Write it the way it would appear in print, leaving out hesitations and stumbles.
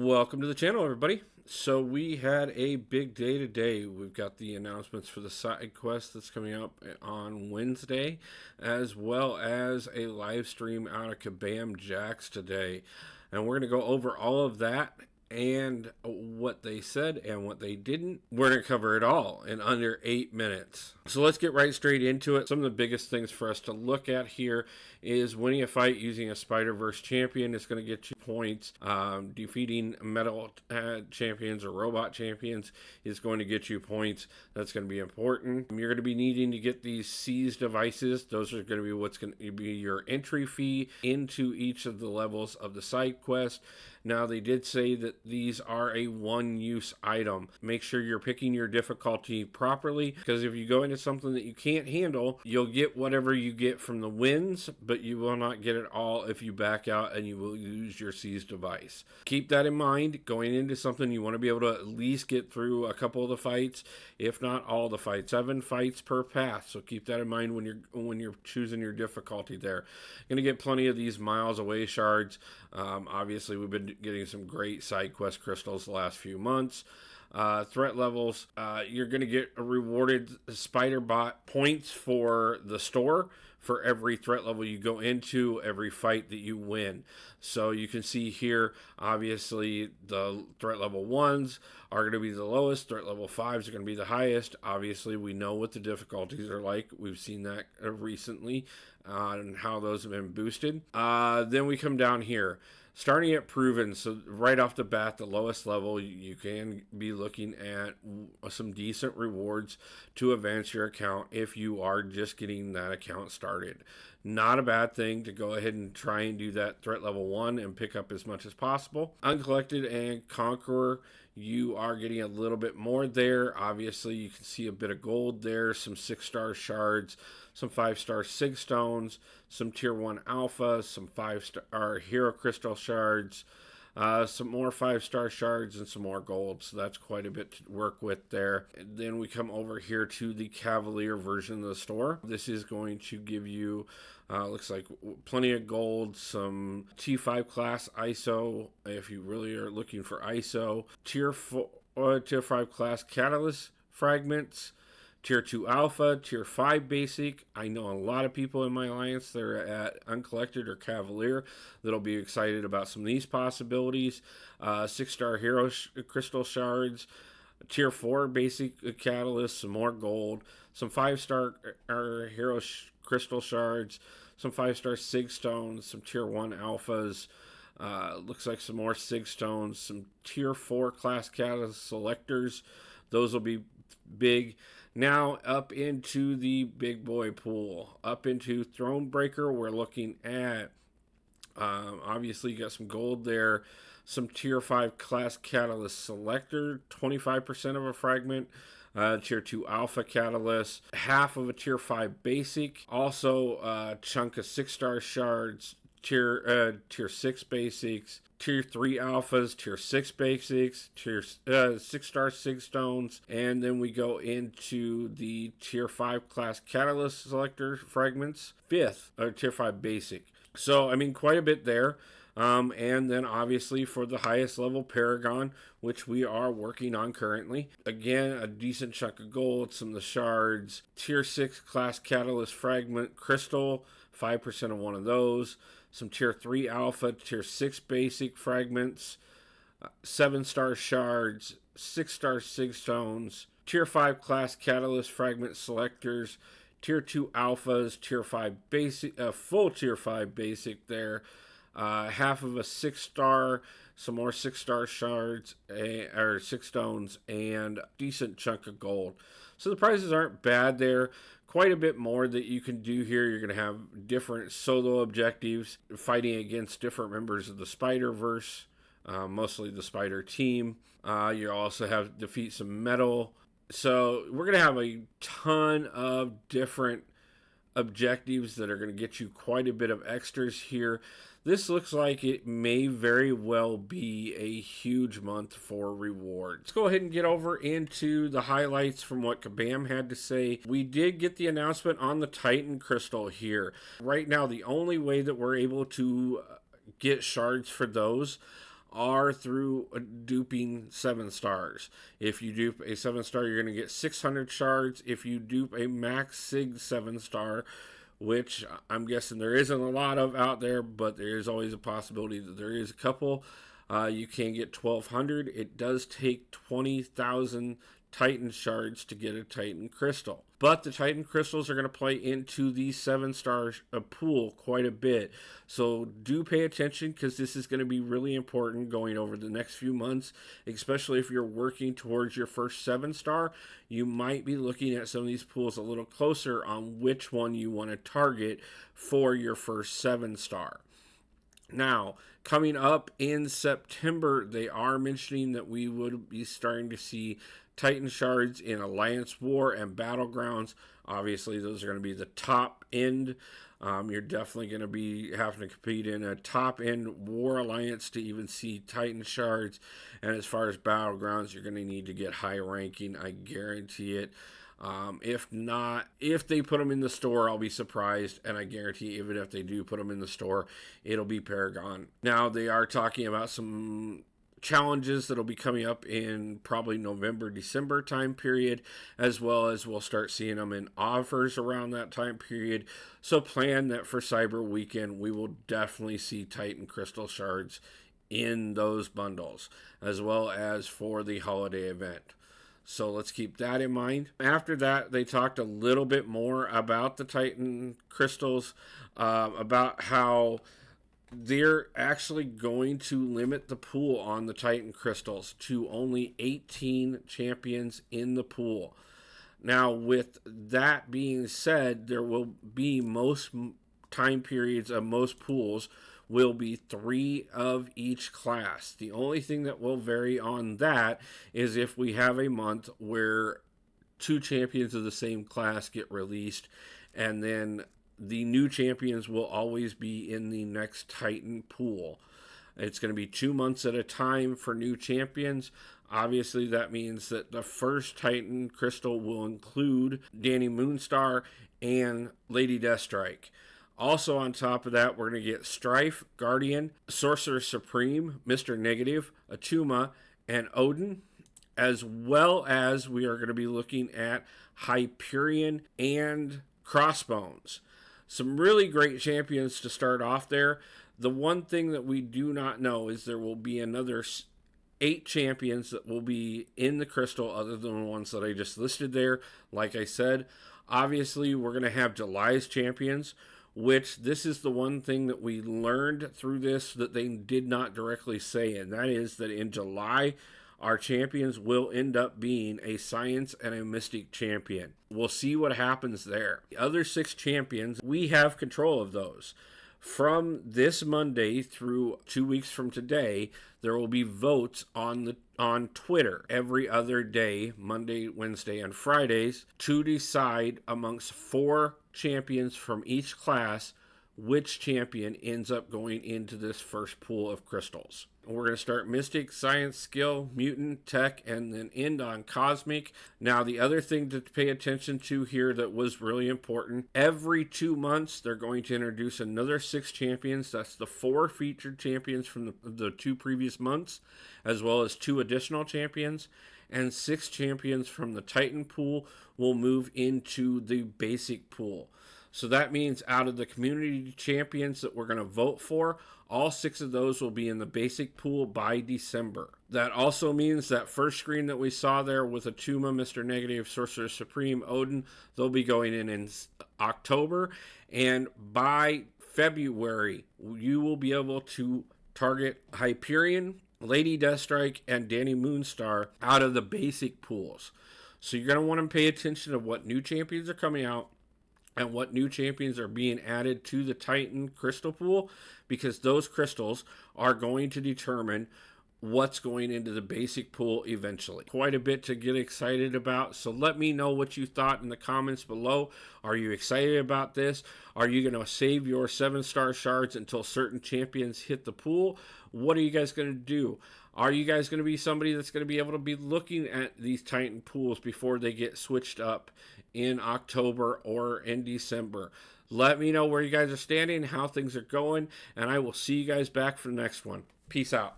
Welcome to the channel, everybody. So we had a big day today. We've got the announcements for the side quest that's coming up on Wednesday, as well as a live stream out of Kabam Jax today. And we're going to go over all of that and what they said and what they didn't. We're going to cover it all in under 8 minutes. So let's get right straight into it. Some of the biggest things for us to look at here is winning a fight using a Spider-Verse champion is going to get you points. Defeating metal champions or robot champions is going to get you points. That's going to be important. You're going to be needing to get these seized devices. Those are going to be what's going to be your entry fee into each of the levels of the side quest. Now, they did say that these are a one-use item. Make sure you're picking your difficulty properly, because if you go into something that you can't handle, you'll get whatever you get from the wins, but you will not get it all if you back out, and you will use your seized device. Keep that in mind. Going into something, you want to be able to at least get through a couple of the fights, if not all the fights. 7 fights per path, so keep that in mind when you're choosing your difficulty there. You're going to get plenty of these miles away shards. Obviously, we've been getting some great side quest crystals the last few months. Threat levels, you're going to get rewarded spider bot points for the store for every threat level you go into, every fight that you win. So you can see here, obviously the threat level 1s are going to be the lowest, threat level 5s are going to be the highest. Obviously we know what the difficulties are like. We've seen that recently and how those have been boosted. Then we come down here. Starting at proven, so right off the bat, the lowest level, you can be looking at some decent rewards to advance your account if you are just getting that account started. Not a bad thing to go ahead and try and do that threat level 1 and pick up as much as possible. Uncollected and Conqueror, you are getting a little bit more there. Obviously, you can see a bit of gold there, some 6-star shards, some 5-star sig stones, some tier 1 alpha, some 5-star hero crystal shards, some more 5-star shards, and some more gold. So that's quite a bit to work with there. And then we come over here to the Cavalier version of the store. This is going to give you, looks like plenty of gold, some T5 class ISO, if you really are looking for ISO, tier 5 class catalyst fragments, Tier 2 Alpha, Tier 5 Basic. I know a lot of people in my alliance that are at Uncollected or Cavalier that'll be excited about some of these possibilities. 6-star Hero Crystal Shards, Tier 4 Basic Catalyst, some more gold, some 5-star Hero Crystal Shards, some 5-star Sig Stones, some Tier 1 Alphas. Looks like some more Sig Stones, some Tier 4 Class Catalyst Selectors. Those will be big. Now up into the big boy pool, up into Thronebreaker. We're looking at obviously you got some gold there, some tier 5 class catalyst selector, 25% of a fragment, tier 2 alpha catalyst, half of a tier 5 basic, also a chunk of 6-star shards, tier 6 basics, tier 3 alphas, tier 6 basics, tier 6-star sig stones, and then we go into the tier 5 class catalyst selector fragments, 5th or tier 5 basic. So I mean, quite a bit there. And then obviously for the highest level Paragon, which we are working on currently, again a decent chunk of gold, some of the shards, tier 6 class catalyst fragment crystal, 5% of one of those, some tier 3 alpha, tier 6 basic fragments, 7-star shards, 6-star sig stones, tier 5 class catalyst fragment selectors, tier 2 alphas, tier 5 basic, full tier 5 basic there, half of a 6-star, some more 6-star shards, or 6 stones, and a decent chunk of gold. So the prices aren't bad there. Quite a bit more that you can do here. You're going to have different solo objectives, fighting against different members of the Spider-Verse, mostly the Spider team. You also have to defeat some metal. So we're going to have a ton of different objectives that are going to get you quite a bit of extras here. This looks like it may very well be a huge month for rewards. Let's go ahead and get over into the highlights from what Kabam had to say. We did get the announcement on the Titan Crystal here. Right now, the only way that we're able to get shards for those are through duping 7-stars. If you dupe a 7-star, you're going to get 600 shards. If you dupe a max sig 7-star, which I'm guessing there isn't a lot of out there, but there is always a possibility that there is a couple, you can get 1,200. It does take 20,000 Titan shards to get a Titan crystal. But the Titan crystals are going to play into the 7-star pool quite a bit. So do pay attention, because this is going to be really important going over the next few months, especially if you're working towards your first 7-star. You might be looking at some of these pools a little closer on which one you want to target for your first 7-star. Now, coming up in September, they are mentioning that we would be starting to see Titan shards in Alliance War and Battlegrounds. Obviously, those are going to be the top end. You're definitely going to be having to compete in a top end War Alliance to even see Titan shards. And as far as Battlegrounds, you're going to need to get high ranking. I guarantee it. If not, if they put them in the store, I'll be surprised, and I guarantee even if they do put them in the store, it'll be Paragon. Now, they are talking about some challenges that'll be coming up in probably November, December time period, as well as we'll start seeing them in offers around that time period. So plan that for Cyber Weekend, we will definitely see Titan Crystal Shards in those bundles, as well as for the holiday event. So let's keep that in mind. After that, they talked a little bit more about the Titan crystals, about how they're actually going to limit the pool on the Titan crystals to only 18 champions in the pool. Now, with that being said, there will be most time periods of most pools will be 3 of each class. The only thing that will vary on that is if we have a month where 2 champions of the same class get released, and then the new champions will always be in the next Titan pool. It's going to be 2 months at a time for new champions. Obviously, that means that the first Titan crystal will include Danny Moonstar and Lady Deathstrike. Also on top of that, we're going to get Strife, Guardian, Sorcerer Supreme, Mr. Negative, Atuma, and Odin, as well as we are going to be looking at Hyperion and Crossbones. Some really great champions to start off there. The one thing that we do not know is there will be another 8 champions that will be in the crystal other than the ones that I just listed there. Like I said, obviously we're going to have July's champions, which this is the one thing that we learned through this that they did not directly say, and that is that in July, our champions will end up being a Science and a Mystic champion. We'll see what happens there. The other 6 champions, we have control of those. From this Monday through 2 weeks from today, there will be votes on Twitter every other day, Monday, Wednesday, and Fridays, to decide amongst 4 champions from each class which champion ends up going into this first pool of crystals. We're going to start Mystic, Science, Skill, Mutant, Tech, and then end on Cosmic. Now, the other thing to pay attention to here that was really important, every 2 months, they're going to introduce another 6 champions. That's the 4 featured champions from the 2 previous months, as well as 2 additional champions. And 6 champions from the Titan pool will move into the basic pool. So that means out of the community champions that we're going to vote for, all 6 of those will be in the basic pool by December. That also means that first screen that we saw there with Atuma, Mr. Negative, Sorcerer Supreme, Odin, they'll be going in October. And by February, you will be able to target Hyperion, Lady Deathstrike, and Danny Moonstar out of the basic pools. So you're going to want to pay attention to what new champions are coming out and what new champions are being added to the Titan crystal pool, because those crystals are going to determine what's going into the basic pool eventually. Quite a bit to get excited about, so let me know what you thought in the comments below. Are you excited about this? Are you going to save your 7-star shards until certain champions hit the pool? What are you guys going to do? Are you guys going to be somebody that's going to be able to be looking at these Titan pools before they get switched up in October or in December? Let me know where you guys are standing, how things are going, and I will see you guys back for the next one. Peace out.